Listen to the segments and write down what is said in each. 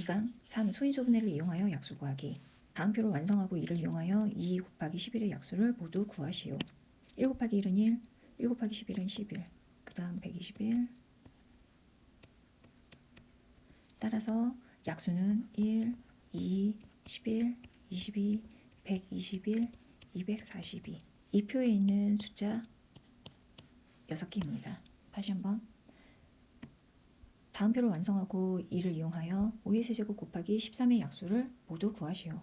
2강 3. 소인수분해를 이용하여 약수 구하기. 다음 표를 완성하고 이를 이용하여 2 곱하기 11의 약수를 모두 구하시오. 1 곱하기 1은 1, 1 곱하기 11은 11, 그 다음 121. 따라서 약수는 1, 2, 11, 22, 121, 242. 이 표에 있는 숫자 6개입니다. 다시 한번. 다음 표를 완성하고 이를 이용하여 5의 세제곱 곱하기 13의 약수를 모두 구하시오.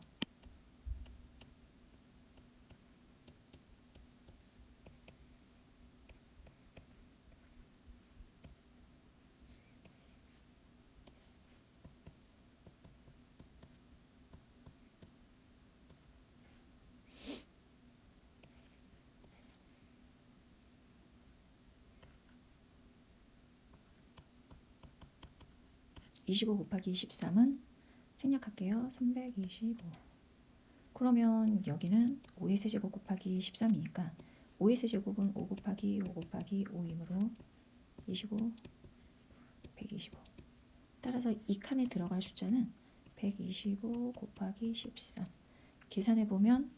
25 곱하기 13은 생략할게요. 325. 그러면 여기는 5의 세제곱 곱하기 13이니까 5의 세제곱은 5 곱하기 5 곱하기 5이므로 25, 125. 따라서 이 칸에 들어갈 숫자는 125 곱하기 13. 계산해보면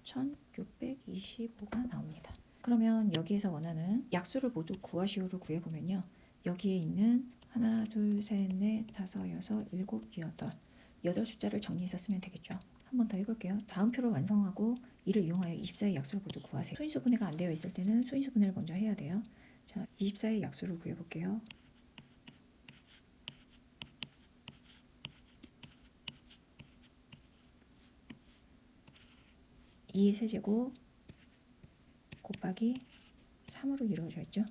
1625가 나옵니다. 그러면 여기에서 원하는 약수를 모두 구하시오를 구해보면요. 여기에 있는 하나, 둘, 셋, 넷, 다섯, 여섯, 일곱, 여덟 숫자를 정리해서 쓰면 되겠죠. 한 번 더 해볼게요. 다음 표를 완성하고 이를 이용하여 24의 약수를 모두 구하세요. 소인수분해가 안 되어 있을 때는 소인수분해를 먼저 해야 돼요. 자, 24의 약수를 구해볼게요. 2의 세제곱 곱하기 3으로 이루어져 있죠.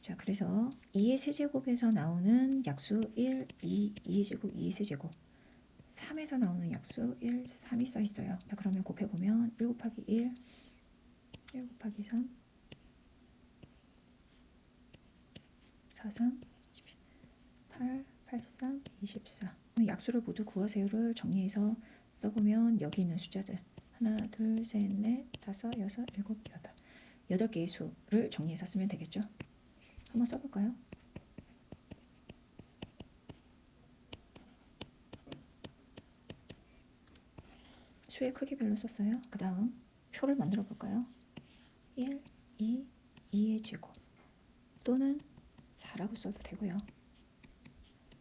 자, 그래서 2의 세제곱에서 나오는 약수 1, 2, 2의 제곱, 2의 세제곱. 3에서 나오는 약수 1, 3이 써 있어요. 자, 그러면 곱해보면 1 곱하기 1, 1 곱하기 3, 4, 3, 8, 8, 3, 24. 약수를 모두 구하세요를 정리해서 써보면 여기 있는 숫자들 하나, 둘, 셋, 넷, 다섯, 여섯, 일곱, 여덟 개의 수를 정리해서 쓰면 되겠죠. 한번 써볼까요? 수의 크기별로 썼어요. 그 다음 표를 만들어 볼까요? 1, 2, 2의 제곱 또는 4라고 써도 되고요.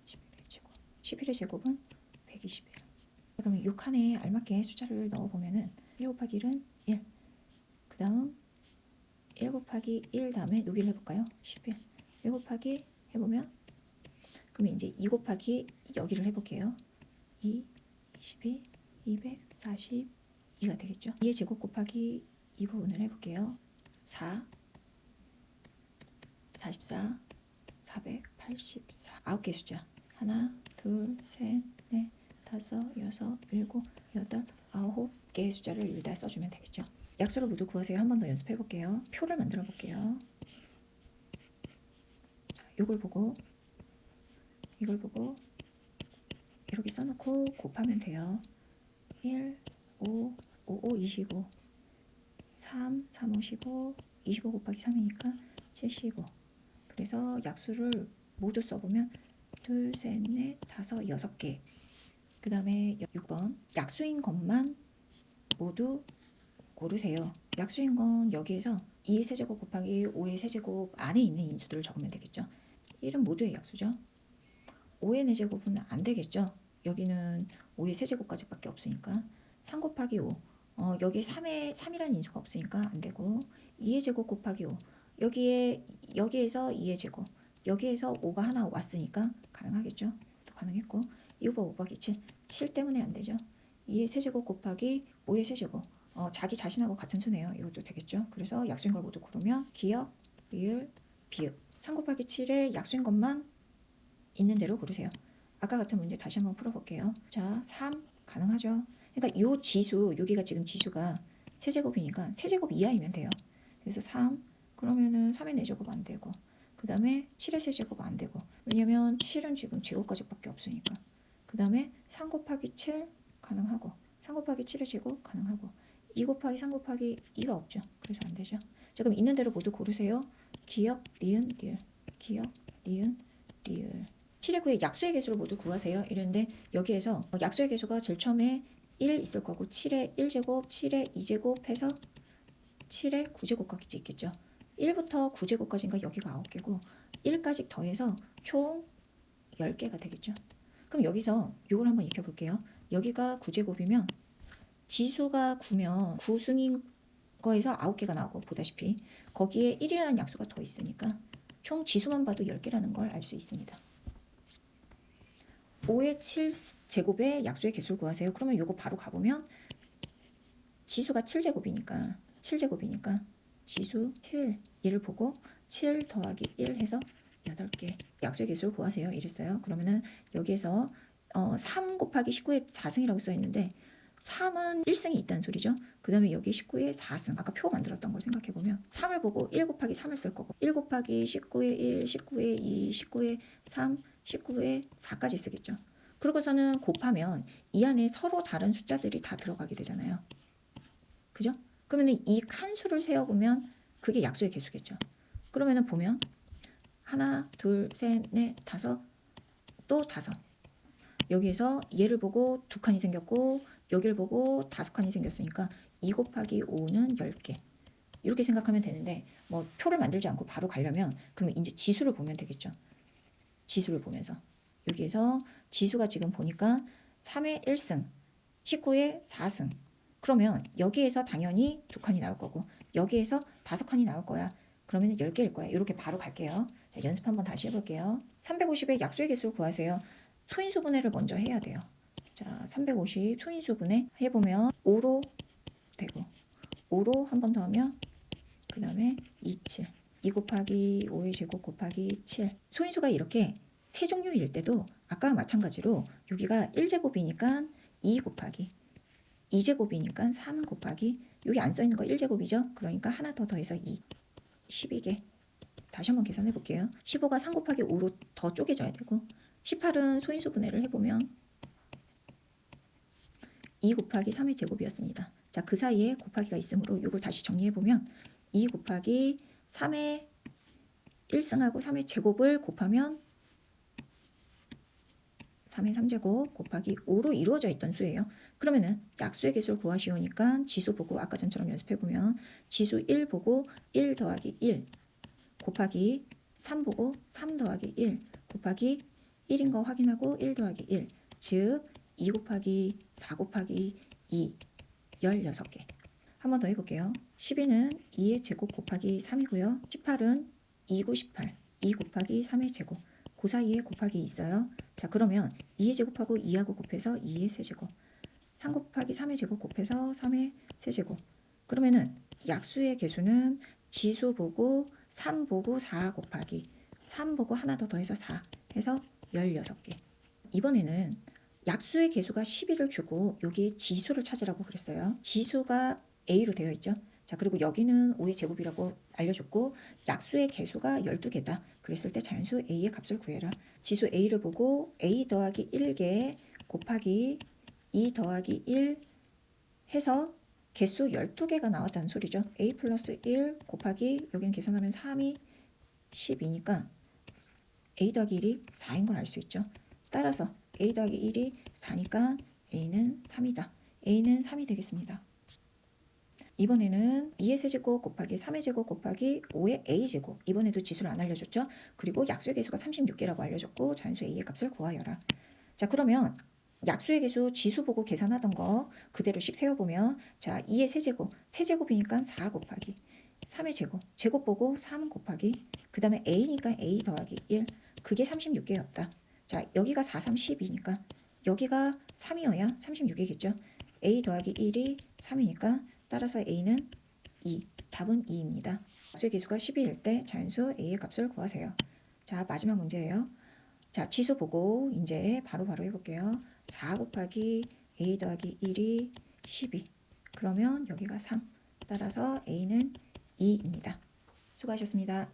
11의 제곱. 11의 제곱은 121. 그러면 이 칸에 알맞게 숫자를 넣어보면은 1 곱하기 1은 1. 그 다음 1 곱하기 1 다음에 누기를 해볼까요? 11. 1 곱하기 해보면 그러면 이제 2 곱하기 여기를 해볼게요. 2, 22, 242가 되겠죠. 2의 제곱 곱하기 2 부분을 해볼게요. 4, 44, 484. 9개 숫자. 하나, 둘, 셋, 넷, 다섯, 여섯, 일곱, 여덟, 9개의 숫자를 일단 써주면 되겠죠. 약수를 모두 구하세요. 한 번 더 연습해 볼게요. 표를 만들어 볼게요. 이걸 보고 이걸 보고 이렇게 써놓고 곱하면 돼요. 1, 5, 5, 5, 25, 3, 3, 5, 15, 25 곱하기 3이니까 75. 그래서 약수를 모두 써보면 둘, 셋, 넷, 다섯, 6개. 그 다음에 6번 약수인 것만 모두 고르세요. 약수인 건 여기에서 2의 세제곱 곱하기 5의 세제곱 안에 있는 인수들을 적으면 되겠죠. 1은 모두의 약수죠. 5의 4제곱은 안 되겠죠. 여기는 5의 세제곱까지밖에 없으니까 3 곱하기 5. 여기 3이라는 인수가 없으니까 안 되고 2의 제곱 곱하기 5. 여기에서 2의 제곱. 여기에서 5가 하나 왔으니까 가능하겠죠. 이것도 가능했고 2 곱하기 5 곱하기 7. 7 때문에 안 되죠. 2의 세제곱 곱하기 5의 세제곱. 자기 자신하고 같은 수네요. 이것도 되겠죠. 그래서 약수인 걸 모두 고르면 기역, 리을, 비읍. 3 곱하기 7의 약수인 것만 있는 대로 고르세요. 아까 같은 문제 다시 한번 풀어볼게요. 자, 3 가능하죠. 그러니까 요 지수, 여기가 지금 지수가 세제곱이니까 세제곱 이하이면 돼요. 그래서 3 그러면은 3의 4제곱 안 되고 그 다음에 7의 세제곱 안 되고 왜냐면 7은 지금 제곱까지밖에 없으니까 그 다음에 3 곱하기 7 가능하고 3 곱하기 7의 제곱 가능하고 2 곱하기 3 곱하기 2가 없죠. 그래서 안 되죠. 자, 그럼 있는 대로 모두 고르세요. 기역, 리은, 리을. 기역, 리은, 리을. 7의 9의 약수의 개수를 모두 구하세요. 이랬는데 여기에서 약수의 개수가 제일 처음에 1 있을 거고 7의 1제곱, 7의 2제곱 해서 7의 9제곱까지 있겠죠. 1부터 9제곱까지인가 여기가 9개고 1까지 더해서 총 10개가 되겠죠. 그럼 여기서 이걸 한번 익혀볼게요. 여기가 9제곱이면 지수가 9면 9승인 거에서 9개가 나오고 보다시피 거기에 1이라는 약수가 더 있으니까 총 지수만 봐도 10개라는 걸 알 수 있습니다. 5의 7제곱의 약수의 개수를 구하세요. 그러면 이거 바로 가보면 지수가 7제곱이니까 지수 7 얘를 보고 7 더하기 1 해서 8개 약수의 개수를 구하세요. 이랬어요. 그러면은 여기에서 3 곱하기 19의 4승이라고 써있는데 3은 1승이 있다는 소리죠. 그 다음에 여기 19의 4승 아까 표 만들었던 걸 생각해보면 3을 보고 1 곱하기 3을 쓸 거고 1 곱하기 19의 1, 19의 2, 19의 3, 19의 4까지 쓰겠죠. 그러고서는 곱하면 이 안에 서로 다른 숫자들이 다 들어가게 되잖아요. 그죠? 그러면 이 칸수를 세어보면 그게 약수의 개수겠죠. 그러면은 보면 하나, 둘, 셋, 넷, 다섯, 또 다섯. 여기에서 얘를 보고 2칸이 생겼고 여기를 보고 5칸이 생겼으니까 2 곱하기 5는 10개. 이렇게 생각하면 되는데 뭐 표를 만들지 않고 바로 가려면 그러면 이제 지수를 보면 되겠죠. 지수를 보면서 여기에서 지수가 지금 보니까 3의 1승, 19의 4승. 그러면 여기에서 당연히 2칸이 나올 거고 여기에서 5칸이 나올 거야. 그러면 10개일 거야. 이렇게 바로 갈게요. 자, 연습 한번 다시 해볼게요. 350의 약수의 개수를 구하세요. 소인수 분해를 먼저 해야 돼요. 자, 350 소인수 분해 해보면 5로 되고 5로 한 번 더 하면 그 다음에 27 2 곱하기 5의 제곱 곱하기 7 소인수가 이렇게 세 종류일 때도 아까 마찬가지로 여기가 1제곱이니까 2 곱하기 2제곱이니까 3 곱하기 여기 안 써있는 거 1제곱이죠. 그러니까 하나 더 더해서 2 12개 다시 한번 계산해 볼게요. 15가 3 곱하기 5로 더 쪼개져야 되고 18은 소인수 분해를 해보면 2 곱하기 3의 제곱이었습니다. 자, 그 사이에 곱하기가 있으므로 이걸 다시 정리해보면 2 곱하기 3의 1승하고 3의 제곱을 곱하면 3의 3제곱 곱하기 5로 이루어져 있던 수예요. 그러면은 약수의 개수를 구하시오니까 지수 보고 아까 전처럼 연습해보면 지수 1 보고 1 더하기 1 곱하기 3 보고 3 더하기 1 곱하기 1인 거 확인하고 1 더하기 1 즉 2 곱하기 4 곱하기 2 16개 한 번 더 해볼게요. 12는 2의 제곱 곱하기 3이고요. 18은 2, 9, 18 2 곱하기 3의 제곱 그 사이에 곱하기 있어요. 자, 그러면 2의 제곱하고 2하고 곱해서 2의 세제곱 3 곱하기 3의 제곱 곱해서 3의 세제곱 그러면은 약수의 개수는 지수 보고 3 보고 4 곱하기 3 보고 하나 더 더해서 4 해서 16개 이번에는 약수의 개수가 11을 주고 여기 지수를 찾으라고 그랬어요. 지수가 A로 되어 있죠. 자, 그리고 여기는 5의 제곱이라고 알려줬고 약수의 개수가 12개다. 그랬을 때 자연수 A의 값을 구해라. 지수 A를 보고 A 더하기 1개 곱하기 2 더하기 1 해서 개수 12개가 나왔다는 소리죠. A 플러스 1 곱하기 여기는 계산하면 3이 12니까 A 더하기 1이 4인 걸 알 수 있죠. 따라서 A 더하기 1이 4니까 A는 3이다. A는 3이 되겠습니다. 이번에는 2의 세제곱 곱하기 3의 제곱 곱하기 5의 A제곱 이번에도 지수를 안 알려줬죠. 그리고 약수의 개수가 36개라고 알려줬고 자연수 A의 값을 구하여라. 자, 그러면 약수의 개수 지수 보고 계산하던 거 그대로씩 세워보면 자 2의 세제곱이니까 4 곱하기 3의 제곱 보고 3 곱하기 그 다음에 A니까 A 더하기 1 그게 36개였다. 자, 여기가 4, 3, 12니까 여기가 3이어야 36이겠죠. A 더하기 1이 3이니까 따라서 A는 2. 답은 2입니다. 약수의 개수가 12일 때 자연수 A의 값을 구하세요. 자, 마지막 문제예요. 자, 지수 보고 이제 바로 해볼게요. 4 곱하기 A 더하기 1이 12. 그러면 여기가 3. 따라서 A는 2입니다. 수고하셨습니다.